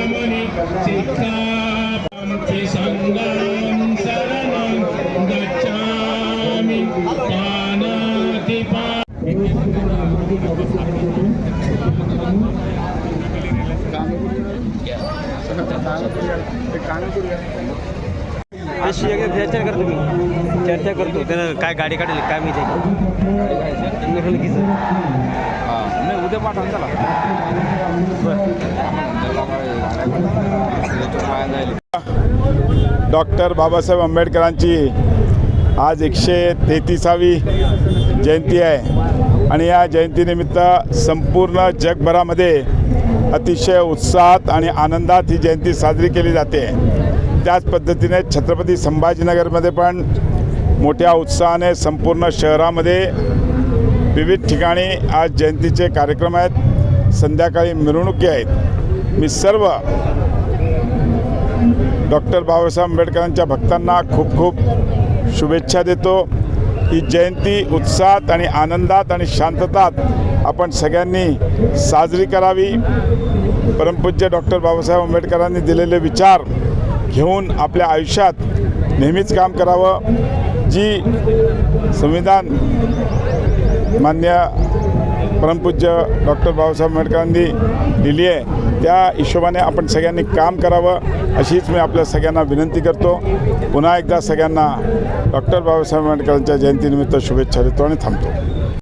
शिरोमणी सिद्धापंथी संगम शरणं गच्छामि पानातिपाता अशी एकदा चर्चा करतो मी चर्चा करतो त्यानं काय गाडी काढली काय मी नाही उद्या पाठवून त्याला डॉक्टर बाबासाहेब आंबेडकरांची आज 133वी जयंती आहे आणि या जयंतीनिमित्त संपूर्ण जगभरामध्ये अतिशय उत्साहात आणि आनंदात ही जयंती साजरी केली जाते। त्याच पद्धतीने छत्रपती संभाजीनगरमध्ये पण मोठ्या उत्साहाने संपूर्ण शहरामध्ये विविध ठिकाणी आज जयंतीचे कार्यक्रम आहेत, संध्याकाळी मिरवणुकी आहेत। मी सर्व डॉक्टर बाबासाहेब आंबेडकरांच्या भक्तांना खूप खूप शुभेच्छा देतो। ही जयंती उत्साहात आणि आनंदात आणि शांततात आपण सगळ्यांनी साजरी करावी। परमपूज्य डॉक्टर बाबासाहेब आंबेडकरांनी दिलेले विचार घेऊन आपल्या आयुष्यात नेहमीच काम करावं। जी संविधान मान्य परमपूज्य डॉक्टर बाबासाहेब आंबेडकरांनी दिली आहे त्या हिशोबाने आपण सगळ्यांनी काम करावं अशीच मी आपल्या सगळ्यांना विनंती करतो। पुन्हा एकदा सगळ्यांना डॉक्टर बाबासाहेब आंबेडकरांच्या जयंतीनिमित्त शुभेच्छा देतो आणि थांबतो।